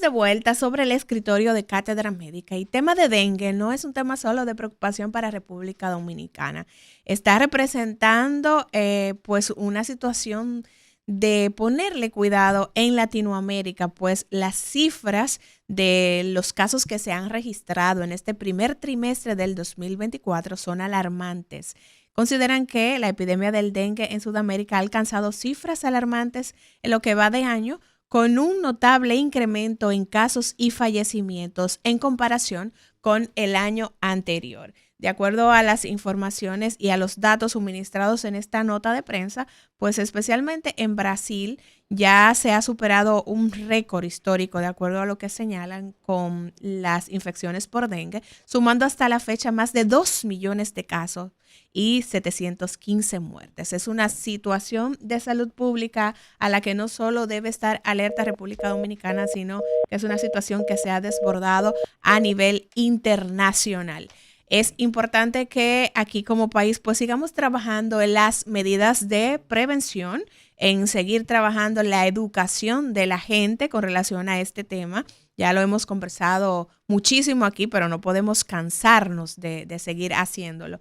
de vuelta sobre el escritorio de Cátedra Médica y tema de dengue no es un tema solo de preocupación para República Dominicana. Está representando pues una situación de ponerle cuidado en Latinoamérica, pues las cifras de los casos que se han registrado en este primer trimestre del 2024 son alarmantes. Consideran que la epidemia del dengue en Sudamérica ha alcanzado cifras alarmantes en lo que va de año, con un notable incremento en casos y fallecimientos en comparación con el año anterior. De acuerdo a las informaciones y a los datos suministrados en esta nota de prensa, pues especialmente en Brasil ya se ha superado un récord histórico, de acuerdo a lo que señalan con las infecciones por dengue, sumando hasta la fecha más de 2 millones de casos y 715 muertes. Es una situación de salud pública a la que no solo debe estar alerta República Dominicana, sino que es una situación que se ha desbordado a nivel internacional. Es importante que aquí como país pues sigamos trabajando en las medidas de prevención, en seguir trabajando en la educación de la gente con relación a este tema. Ya lo hemos conversado muchísimo aquí, pero no podemos cansarnos de seguir haciéndolo.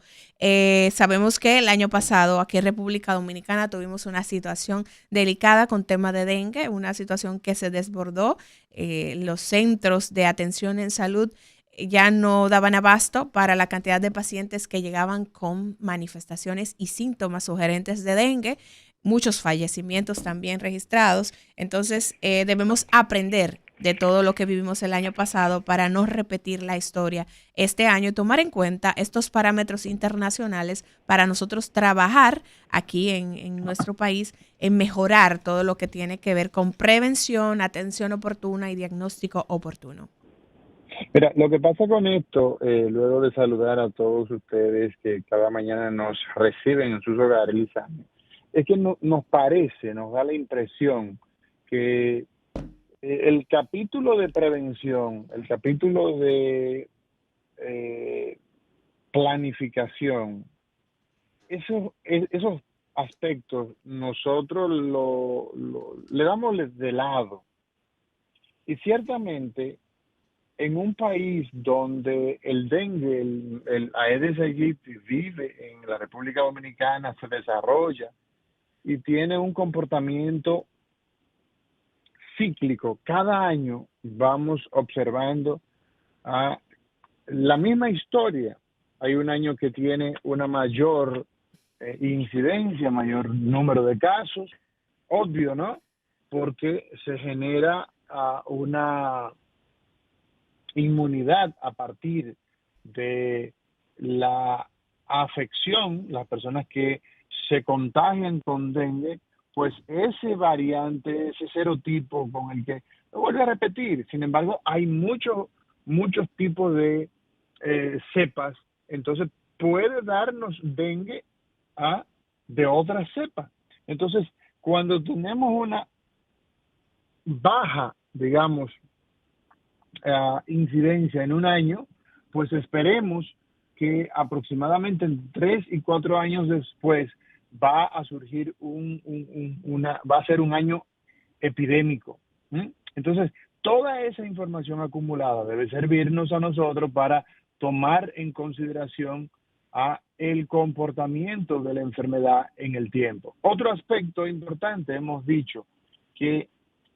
Sabemos que el año pasado aquí en República Dominicana tuvimos una situación delicada con tema de dengue, una situación que se desbordó. Los centros de atención en salud ya no daban abasto para la cantidad de pacientes que llegaban con manifestaciones y síntomas sugerentes de dengue, muchos fallecimientos también registrados. Entonces, debemos aprender de todo lo que vivimos el año pasado para no repetir la historia este año y tomar en cuenta estos parámetros internacionales para nosotros trabajar aquí en nuestro país en mejorar todo lo que tiene que ver con prevención, atención oportuna y diagnóstico oportuno. Mira, lo que pasa con esto, luego de saludar a todos ustedes que cada mañana nos reciben en sus hogares, Lisandro, es que nos parece, nos da la impresión que el capítulo de prevención, el capítulo de eh, planificación, esos aspectos nosotros le damos de lado. Y ciertamente en un país donde el dengue, el Aedes aegypti vive en la República Dominicana, se desarrolla y tiene un comportamiento cíclico, cada año vamos observando la misma historia. Hay un año que tiene una mayor incidencia, mayor número de casos, obvio, ¿no? Porque se genera una inmunidad a partir de la afección, las personas que se contagian con dengue, pues ese variante, ese serotipo con el que, lo vuelvo a repetir, sin embargo, hay muchos tipos de cepas, entonces puede darnos dengue de otras cepas. Entonces, cuando tenemos una baja, digamos, incidencia en un año, pues esperemos que aproximadamente en 3 y 4 años después va a surgir va a ser un año epidémico. Entonces, toda esa información acumulada debe servirnos a nosotros para tomar en consideración el comportamiento de la enfermedad en el tiempo. Otro aspecto importante, hemos dicho que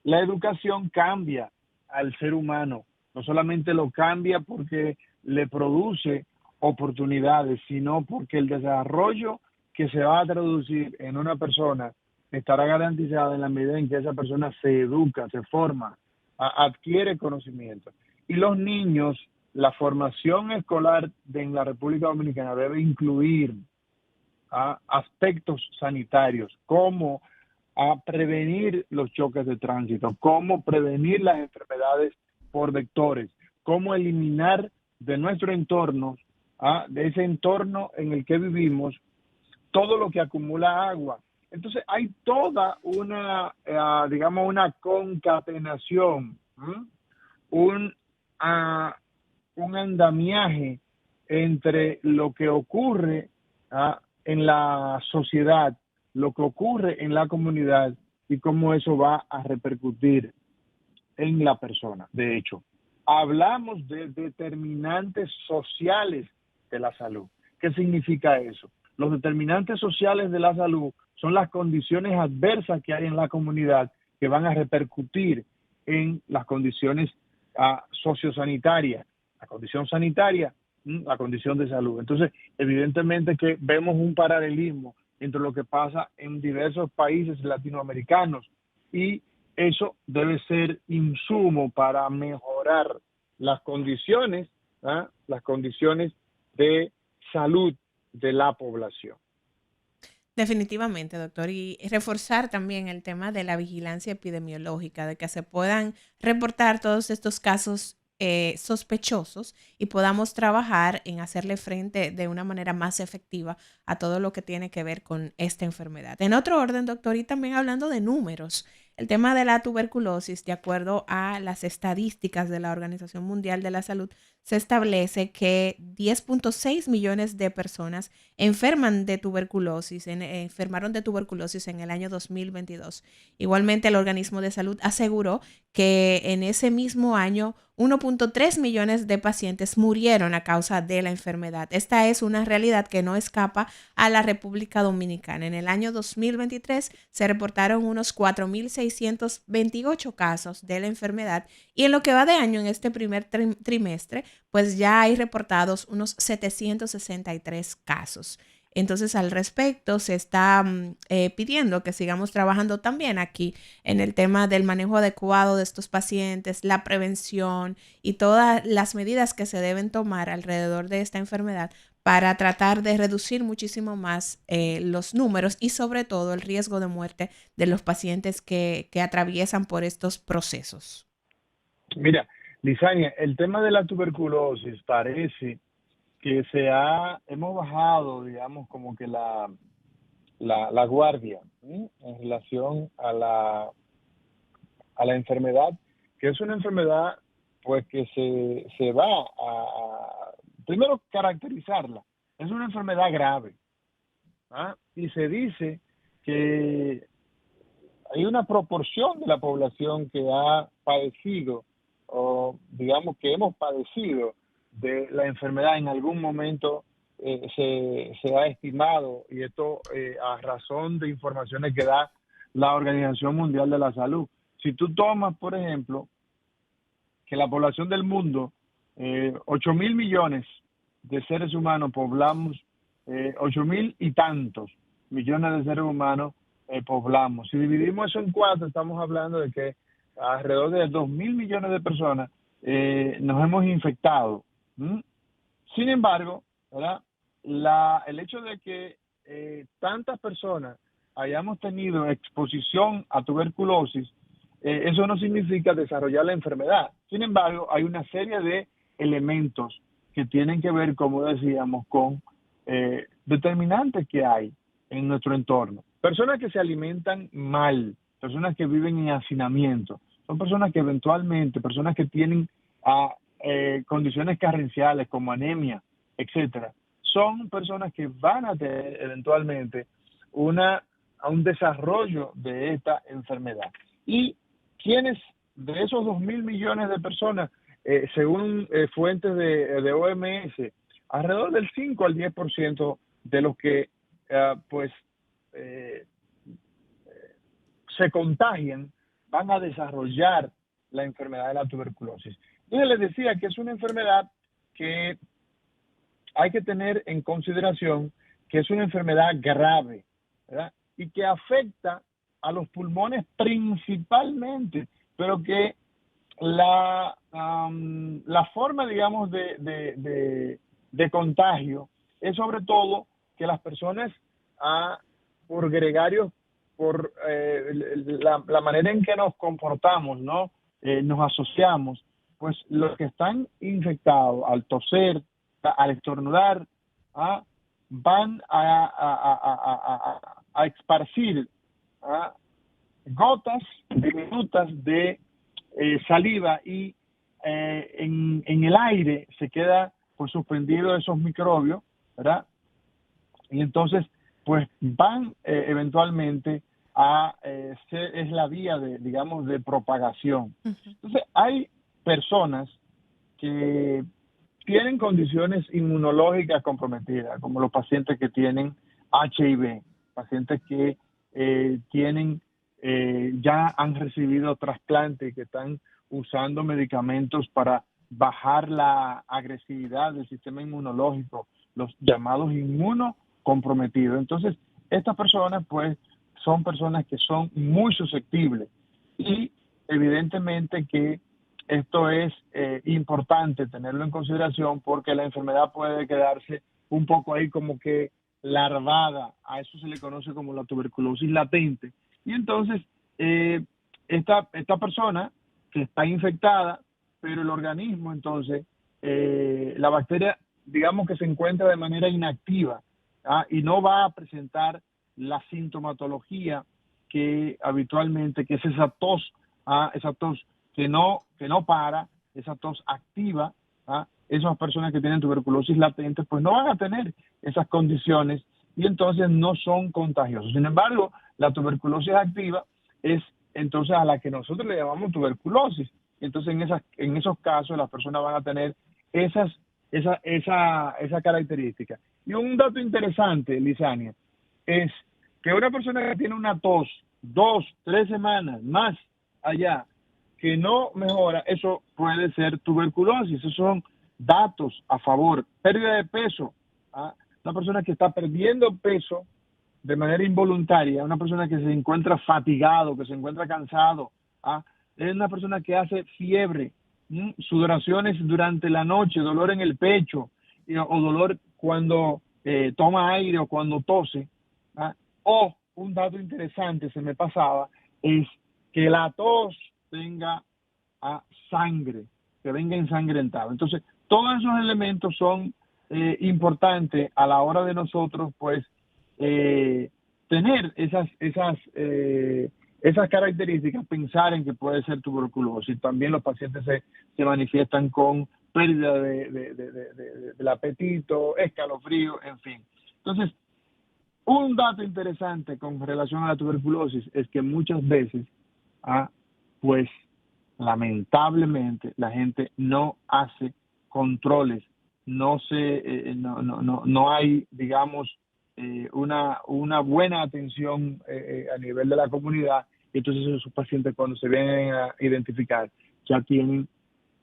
la educación cambia al ser humano, no solamente lo cambia porque le produce oportunidades, sino porque el desarrollo que se va a traducir en una persona estará garantizada en la medida en que esa persona se educa, se forma, adquiere conocimiento. Y los niños, la formación escolar en la República Dominicana debe incluir aspectos sanitarios, como prevenir los choques de tránsito, cómo prevenir las enfermedades por vectores, cómo eliminar de nuestro entorno, de ese entorno en el que vivimos, todo lo que acumula agua. Entonces hay toda digamos, una concatenación, un andamiaje entre lo que ocurre en la sociedad, lo que ocurre en la comunidad y cómo eso va a repercutir en la persona. De hecho, hablamos de determinantes sociales de la salud. ¿Qué significa eso? Los determinantes sociales de la salud son las condiciones adversas que hay en la comunidad que van a repercutir en las condiciones sociosanitarias, la condición sanitaria, la condición de salud. Entonces, evidentemente que vemos un paralelismo entre lo que pasa en diversos países latinoamericanos y eso debe ser insumo para mejorar las condiciones de salud de la población. Definitivamente, doctor. Y reforzar también el tema de la vigilancia epidemiológica, de que se puedan reportar todos estos casos sospechosos y podamos trabajar en hacerle frente de una manera más efectiva a todo lo que tiene que ver con esta enfermedad. En otro orden, doctor, y también hablando de números, el tema de la tuberculosis, de acuerdo a las estadísticas de la Organización Mundial de la Salud, se establece que 10.6 millones de personas enfermaron de tuberculosis en el año 2022. Igualmente, el organismo de salud aseguró que en ese mismo año 1.3 millones de pacientes murieron a causa de la enfermedad. Esta es una realidad que no escapa a la República Dominicana. En el año 2023 se reportaron unos 4.628 casos de la enfermedad y en lo que va de año, en este primer trimestre, pues ya hay reportados unos 763 casos. Entonces, al respecto, se está pidiendo que sigamos trabajando también aquí en el tema del manejo adecuado de estos pacientes, la prevención y todas las medidas que se deben tomar alrededor de esta enfermedad para tratar de reducir muchísimo más los números y sobre todo el riesgo de muerte de los pacientes que atraviesan por estos procesos. Mira, Lizania, el tema de la tuberculosis parece que hemos bajado, digamos, como que la guardia en relación a la enfermedad, que es una enfermedad pues que se va a primero caracterizarla. Es una enfermedad grave, y se dice que hay una proporción de la población que ha padecido o digamos que hemos padecido de la enfermedad en algún momento. Se ha estimado, y esto a razón de informaciones que da la Organización Mundial de la Salud. Si tú tomas, por ejemplo, que la población del mundo, 8.000 millones de seres humanos poblamos, 8.000 y tantos millones de seres humanos poblamos. Si dividimos eso en 4, estamos hablando de que alrededor de 2.000 millones de personas nos hemos infectado. Sin embargo, ¿verdad? El hecho de que tantas personas hayamos tenido exposición a tuberculosis, eso no significa desarrollar la enfermedad. Sin embargo, hay una serie de elementos que tienen que ver, como decíamos, con determinantes que hay en nuestro entorno. Personas que se alimentan mal, personas que viven en hacinamiento, son personas que eventualmente, personas que tienen condiciones carenciales como anemia, etcétera, son personas que van a tener eventualmente a un desarrollo de esta enfermedad. Y quienes de esos 2.000 millones de personas, según fuentes de OMS, alrededor del 5 al 10% de los que se contagian van a desarrollar la enfermedad de la tuberculosis. Entonces les decía que es una enfermedad que hay que tener en consideración que es una enfermedad grave, ¿verdad? Y que afecta a los pulmones principalmente, pero que la forma, digamos, de contagio es sobre todo que las personas por gregarios, por la manera en que nos comportamos, ¿no? Nos asociamos, pues los que están infectados al toser, al estornudar, van a esparcir gotas diminutas de saliva y en el aire se queda pues suspendido esos microbios, ¿verdad? Y entonces pues van eventualmente es la vía de, digamos, de propagación. Ujú. Entonces, hay personas que tienen condiciones inmunológicas comprometidas, como los pacientes que tienen HIV, pacientes que ya han recibido trasplante y que están usando medicamentos para bajar la agresividad del sistema inmunológico, los llamados inmunocomprometidos. Entonces, estas personas, pues, son personas que son muy susceptibles y evidentemente que esto es importante tenerlo en consideración porque la enfermedad puede quedarse un poco ahí como que larvada. A eso se le conoce como la tuberculosis latente. Y entonces, esta persona que está infectada, pero el organismo, entonces, la bacteria, digamos que se encuentra de manera inactiva, y no va a presentar la sintomatología que habitualmente, que es esa tos que no para, esa tos activa. Esas personas que tienen tuberculosis latente, pues no van a tener esas condiciones y entonces no son contagiosos. Sin embargo, la tuberculosis activa es entonces a la que nosotros le llamamos tuberculosis. Entonces, en esos casos, las personas van a tener esa característica. Y un dato interesante, Lisania, es que una persona que tiene una tos 2, 3 semanas más allá, que no mejora, eso puede ser tuberculosis. Esos son datos a favor. Pérdida de peso. Una persona que está perdiendo peso de manera involuntaria, una persona que se encuentra fatigado, que se encuentra cansado, es una persona que hace fiebre, sudoraciones durante la noche, dolor en el pecho, o dolor cuando toma aire o cuando tose. O un dato interesante, se me pasaba, es que la tos tenga sangre, que venga ensangrentado. Entonces, todos esos elementos son importantes a la hora de nosotros, pues, tener esas características, pensar en que puede ser tuberculosis. También los pacientes se manifiestan con pérdida del apetito, escalofrío, en fin. Entonces, un dato interesante con relación a la tuberculosis es que muchas veces, pues lamentablemente la gente no hace controles, no hay, digamos, una buena atención a nivel de la comunidad, y entonces esos pacientes cuando se vienen a identificar ya tienen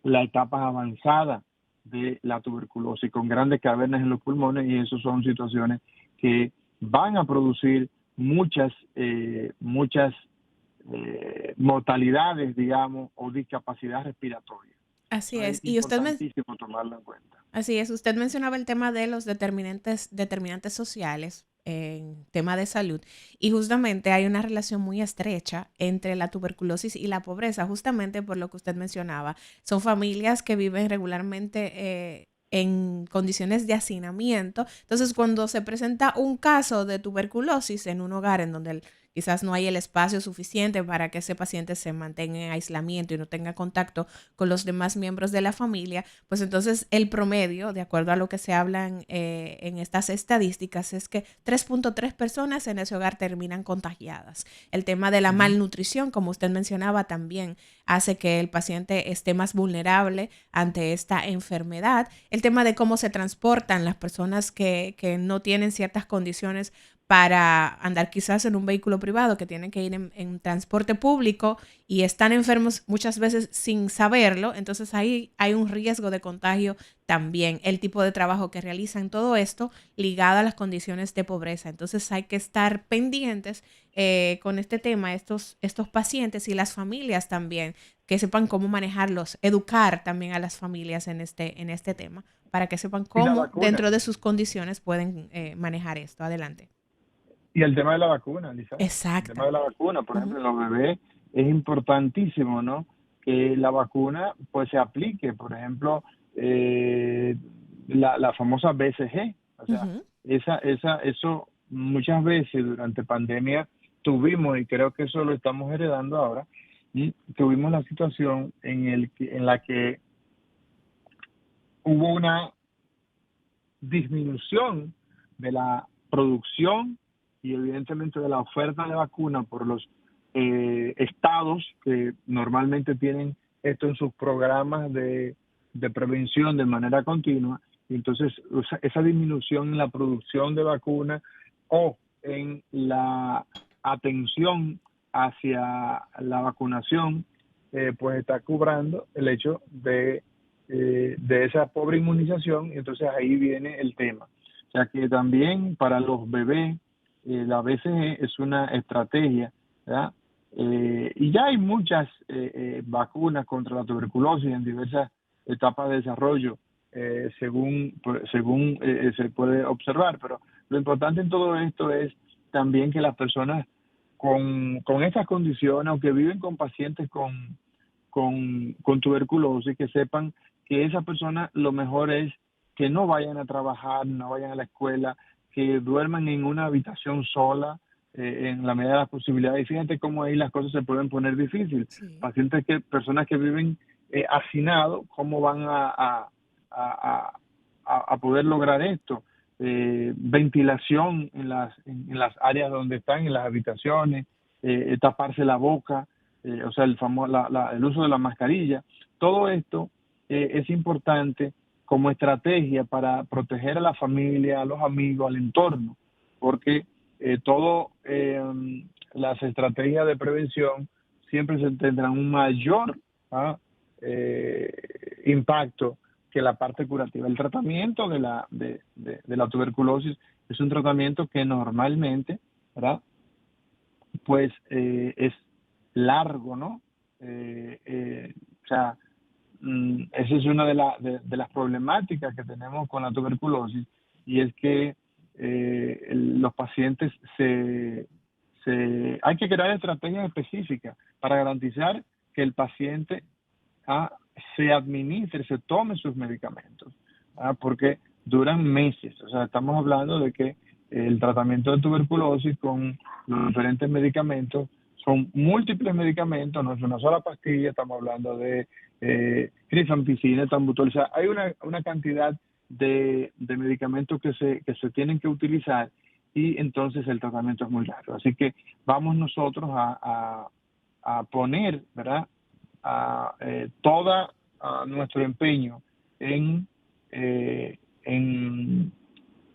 la etapa avanzada de la tuberculosis con grandes cavernas en los pulmones, y eso son situaciones que van a producir muchas mortalidades, digamos, o discapacidad respiratoria. Así Es es. Y importantísimo tomarlo en cuenta. así es. Usted mencionaba el tema de los determinantes sociales en tema de salud, y justamente hay una relación muy estrecha entre la tuberculosis y la pobreza, justamente por lo que usted mencionaba. Son familias que viven regularmente en condiciones de hacinamiento. Entonces, cuando se presenta un caso de tuberculosis en un hogar en donde quizás no hay el espacio suficiente para que ese paciente se mantenga en aislamiento y no tenga contacto con los demás miembros de la familia, pues entonces el promedio, de acuerdo a lo que se hablan en estas estadísticas, es que 3.3 personas en ese hogar terminan contagiadas. El tema de la malnutrición, como usted mencionaba, también hace que el paciente esté más vulnerable ante esta enfermedad. El tema de cómo se transportan las personas que no tienen ciertas condiciones para andar quizás en un vehículo privado, que tienen que ir en transporte público y están enfermos muchas veces sin saberlo. Entonces ahí hay un riesgo de contagio también. El tipo de trabajo que realizan, todo esto ligado a las condiciones de pobreza. Entonces hay que estar pendientes con este tema, estos pacientes y las familias también, que sepan cómo manejarlos, educar también a las familias en este tema, para que sepan Y la cómo vacuna. dentro de sus condiciones pueden manejar esto. Adelante. Y el tema de la vacuna, Lisa. El tema de la Exactamente. vacuna, por Ujú. ejemplo, en los bebés es importantísimo, ¿no? Que la vacuna pues se aplique, por ejemplo, la famosa BCG. O sea, Ujú. eso muchas veces durante pandemia tuvimos, y creo que eso lo estamos heredando ahora, y tuvimos la situación en la que hubo una disminución de la producción y evidentemente de la oferta de vacunas por los estados que normalmente tienen esto en sus programas de prevención de manera continua. Y entonces esa disminución en la producción de vacunas o en la atención hacia la vacunación, pues está cubriendo el hecho de esa pobre inmunización, y entonces ahí viene el tema. O sea que también para los bebés la BCG es una estrategia, ¿verdad? Y ya hay muchas vacunas contra la tuberculosis en diversas etapas de desarrollo, según se puede observar, pero lo importante en todo esto es también que las personas con estas condiciones, aunque viven con pacientes con tuberculosis, que sepan que esas personas lo mejor es que no vayan a trabajar, no vayan a la escuela, que duerman en una habitación sola, en la medida de las posibilidades. Y fíjate cómo ahí las cosas se pueden poner difíciles. Sí. Personas que viven hacinados, ¿cómo van a poder lograr esto? Ventilación en las áreas donde están, en las habitaciones, taparse la boca, o sea, el uso de la mascarilla. Todo esto es importante como estrategia para proteger a la familia, a los amigos, al entorno, porque las estrategias de prevención siempre se tendrán un mayor impacto que la parte curativa. El tratamiento de la tuberculosis es un tratamiento que normalmente, ¿verdad? Pues es largo, ¿no? O sea, esa es una de las problemáticas que tenemos con la tuberculosis, y es que los pacientes hay que crear estrategias específicas para garantizar que el paciente se administre, se tome sus medicamentos, porque duran meses. O sea, estamos hablando de que el tratamiento de tuberculosis con los diferentes medicamentos son múltiples medicamentos, no es una sola pastilla. Estamos hablando de rifampicina, etambutol. O sea, hay una cantidad de medicamentos que se tienen que utilizar, y entonces el tratamiento es muy largo. Así que vamos nosotros a poner, ¿verdad?, todo nuestro empeño eh, en,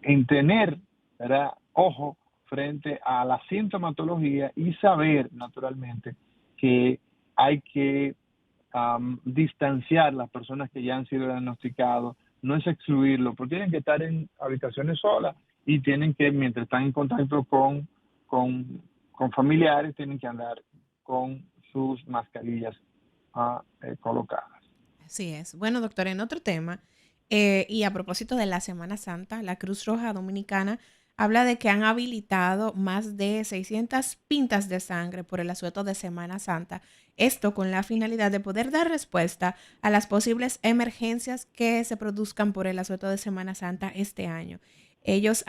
en tener, ¿verdad?, ojo frente a la sintomatología, y saber naturalmente que hay que distanciar las personas que ya han sido diagnosticados. No es excluirlo, porque tienen que estar en habitaciones solas, y tienen que, mientras están en contacto con familiares, tienen que andar con sus mascarillas colocadas. Así es. Bueno, doctor, en otro tema, y a propósito de la Semana Santa, la Cruz Roja Dominicana habla de que han habilitado más de 600 pintas de sangre por el asueto de Semana Santa. Esto con la finalidad de poder dar respuesta a las posibles emergencias que se produzcan por el asueto de Semana Santa este año. Ellos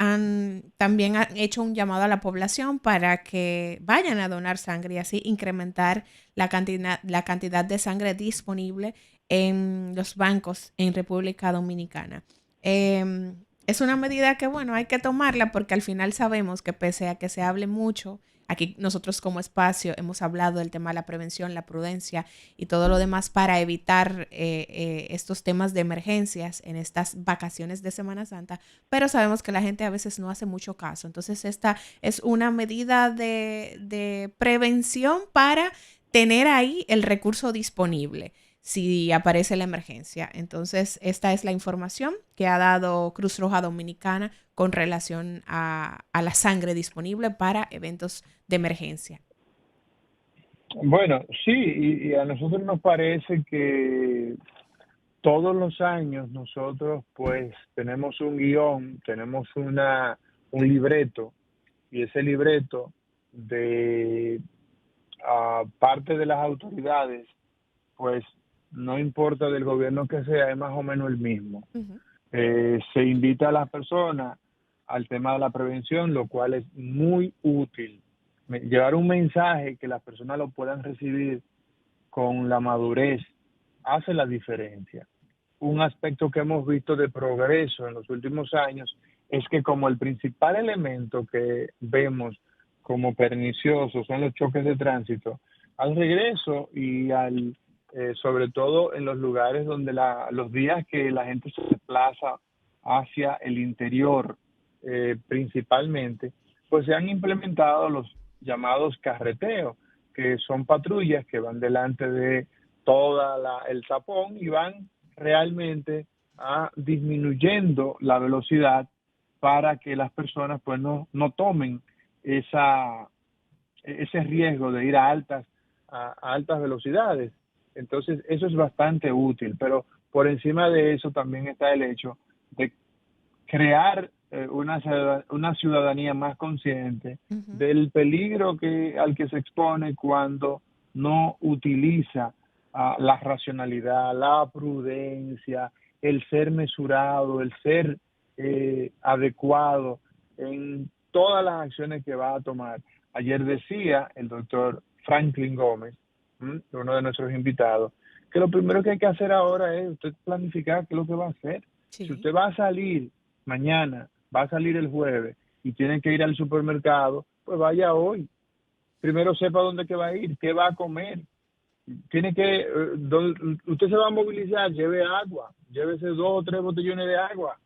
también han hecho un llamado a la población para que vayan a donar sangre y así incrementar la cantidad de sangre disponible en los bancos en República Dominicana. Es una medida que, bueno, hay que tomarla porque al final sabemos que pese a que se hable mucho, aquí nosotros como espacio hemos hablado del tema de la prevención, la prudencia y todo lo demás para evitar estos temas de emergencias en estas vacaciones de Semana Santa, pero sabemos que la gente a veces no hace mucho caso. Entonces esta es una medida de prevención para tener ahí el recurso disponible si aparece la emergencia. Entonces, esta es la información que ha dado Cruz Roja Dominicana con relación a la sangre disponible para eventos de emergencia. Bueno, sí, y a nosotros nos parece que todos los años nosotros pues tenemos un guión, tenemos un libreto, y ese libreto de parte de las autoridades, pues no importa del gobierno que sea, es más o menos el mismo. Uh-huh. Se invita a las personas al tema de la prevención, lo cual es muy útil. Llevar un mensaje que las personas lo puedan recibir con la madurez hace la diferencia. Un aspecto que hemos visto de progreso en los últimos años es que como el principal elemento que vemos como pernicioso son los choques de tránsito, al regreso y sobre todo en los lugares donde los días que la gente se desplaza hacia el interior principalmente, pues se han implementado los llamados carreteos, que son patrullas que van delante de el tapón y van realmente disminuyendo la velocidad para que las personas pues no tomen ese riesgo de ir a altas velocidades. Entonces eso es bastante útil, pero por encima de eso también está el hecho de crear una ciudadanía más consciente del peligro al que se expone cuando no utiliza la racionalidad, la prudencia, el ser mesurado, el ser adecuado en todas las acciones que va a tomar. Ayer decía el doctor Franklin Gómez, uno de nuestros invitados, que lo primero que hay que hacer ahora es usted planificar qué es lo que va a hacer. Sí. Si usted va a salir mañana, va a salir el jueves y tiene que ir al supermercado, pues vaya hoy. Primero sepa dónde que va a ir, qué va a comer. Usted se va a movilizar, lleve agua, llévese 2 o 3 botellones de agua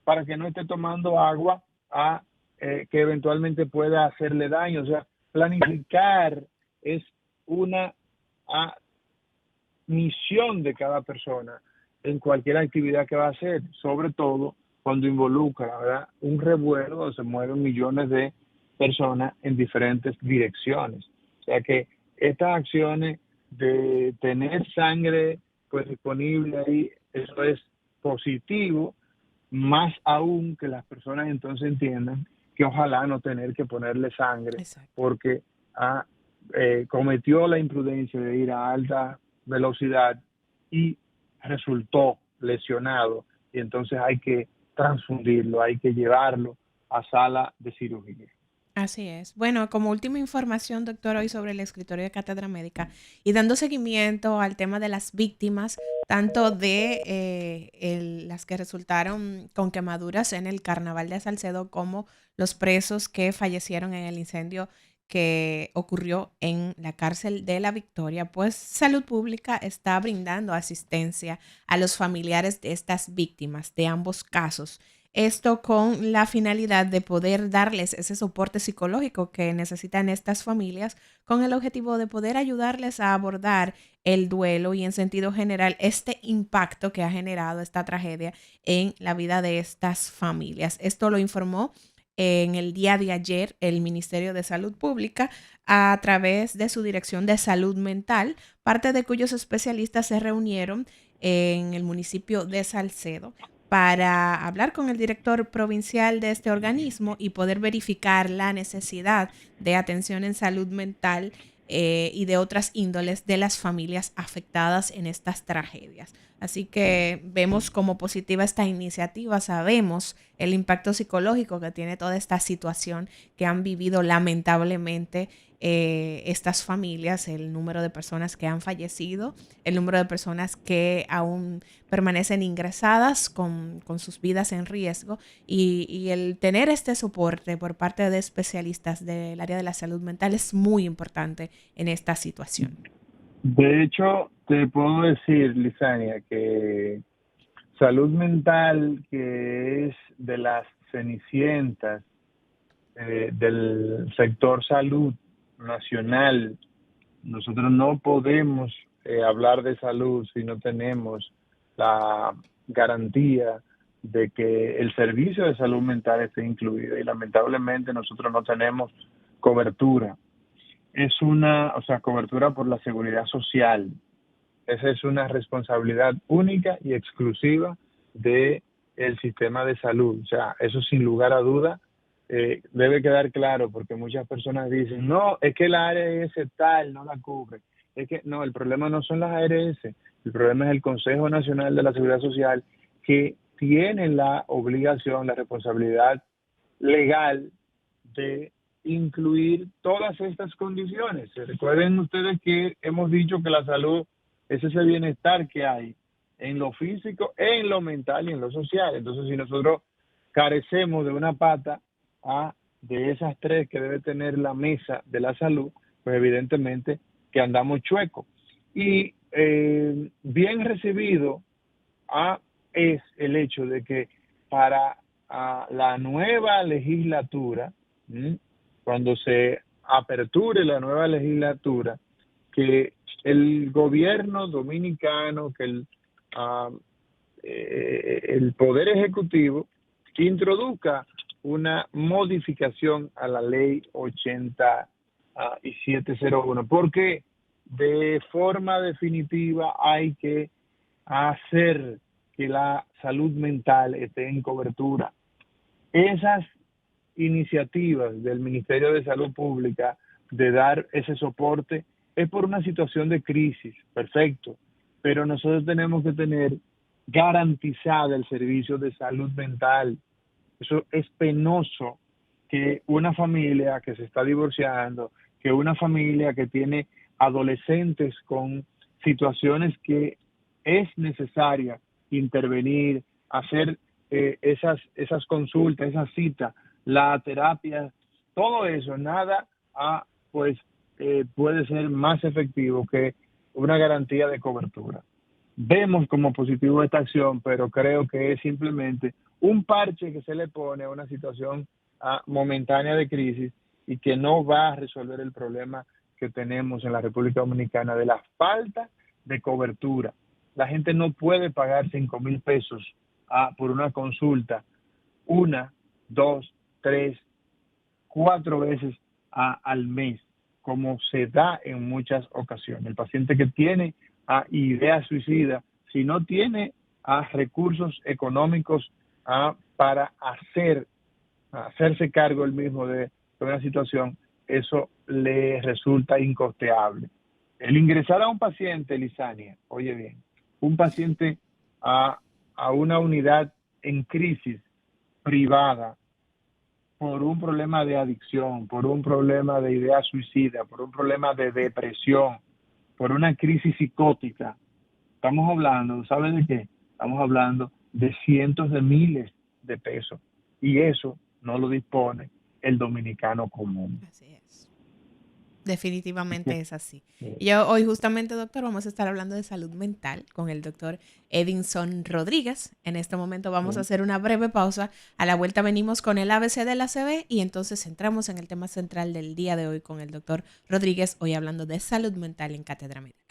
para que no esté tomando agua que eventualmente pueda hacerle daño. O sea, planificar es una misión de cada persona en cualquier actividad que va a hacer, sobre todo cuando involucra, ¿verdad?, un revuelo donde se mueven millones de personas en diferentes direcciones. O sea que estas acciones de tener sangre pues disponible ahí, eso es positivo, más aún que las personas entonces entiendan que ojalá no tener que ponerle sangre. Exacto. Porque cometió la imprudencia de ir a alta velocidad y resultó lesionado, y entonces hay que transfundirlo, hay que llevarlo a sala de cirugía. Así es. Bueno, como última información, doctor, hoy sobre el escritorio de Cátedra Médica y dando seguimiento al tema de las víctimas, tanto de las que resultaron con quemaduras en el Carnaval de Salcedo como los presos que fallecieron en el incendio que ocurrió en la cárcel de La Victoria, pues Salud Pública está brindando asistencia a los familiares de estas víctimas de ambos casos. Esto con la finalidad de poder darles ese soporte psicológico que necesitan estas familias, con el objetivo de poder ayudarles a abordar el duelo y en sentido general este impacto que ha generado esta tragedia en la vida de estas familias. Esto lo informó en el día de ayer el Ministerio de Salud Pública a través de su Dirección de Salud Mental, parte de cuyos especialistas se reunieron en el municipio de Salcedo para hablar con el director provincial de este organismo y poder verificar la necesidad de atención en salud mental y de otras índoles de las familias afectadas en estas tragedias. Así que vemos como positiva esta iniciativa, sabemos el impacto psicológico que tiene toda esta situación que han vivido lamentablemente estas familias, el número de personas que han fallecido, el número de personas que aún permanecen ingresadas con sus vidas en riesgo y el tener este soporte por parte de especialistas del área de la salud mental es muy importante en esta situación. De hecho, te puedo decir, Lizania, que salud mental, que es de las cenicientas del sector salud nacional, nosotros no podemos hablar de salud si no tenemos la garantía de que el servicio de salud mental esté incluido, y lamentablemente nosotros no tenemos cobertura. Es cobertura por la seguridad social. Esa es una responsabilidad única y exclusiva del sistema de salud. O sea, eso sin lugar a duda debe quedar claro, porque muchas personas dicen, no, es que la ARS tal no la cubre. Es que no, el problema no son las ARS, el problema es el Consejo Nacional de la Seguridad Social, que tiene la obligación, la responsabilidad legal de incluir todas estas condiciones. Recuerden ustedes que hemos dicho que la salud es ese bienestar que hay en lo físico, en lo mental y en lo social. Entonces, si nosotros carecemos de una pata de esas tres que debe tener la mesa de la salud, pues evidentemente que andamos chuecos. Y bien recibido es el hecho de que para la nueva legislatura, cuando se aperture la nueva legislatura, que el gobierno dominicano, que el Poder Ejecutivo introduzca una modificación a la ley 8701, porque de forma definitiva hay que hacer que la salud mental esté en cobertura. Esas iniciativas del Ministerio de Salud Pública de dar ese soporte es por una situación de crisis, perfecto, pero nosotros tenemos que tener garantizada el servicio de salud mental. Eso es penoso que una familia que se está divorciando, que una familia que tiene adolescentes con situaciones que es necesaria intervenir, hacer esas consultas, esas citas, la terapia, todo eso, nada puede ser más efectivo que una garantía de cobertura. Vemos como positivo esta acción, pero creo que es simplemente un parche que se le pone a una situación momentánea de crisis y que no va a resolver el problema que tenemos en la República Dominicana de la falta de cobertura. La gente no puede pagar 5,000 pesos por una consulta 1, 2, 3, 4 veces al mes, como se da en muchas ocasiones. El paciente que tiene idea suicida, si no tiene recursos económicos para hacerse cargo él mismo de una situación, eso le resulta incosteable. El ingresar a un paciente, Lizania, oye bien, un paciente a una unidad en crisis privada por un problema de adicción, por un problema de idea suicida, por un problema de depresión, por una crisis psicótica, estamos hablando, ¿sabes de qué? Estamos hablando de cientos de miles de pesos, y eso no lo dispone el dominicano común. Así es. Definitivamente es así. Y hoy justamente, doctor, vamos a estar hablando de salud mental con el doctor Edinson Rodríguez. En este momento vamos a hacer una breve pausa. A la vuelta venimos con el ABC de la ACV y entonces entramos en el tema central del día de hoy con el doctor Rodríguez, hoy hablando de salud mental en Cátedra Médica.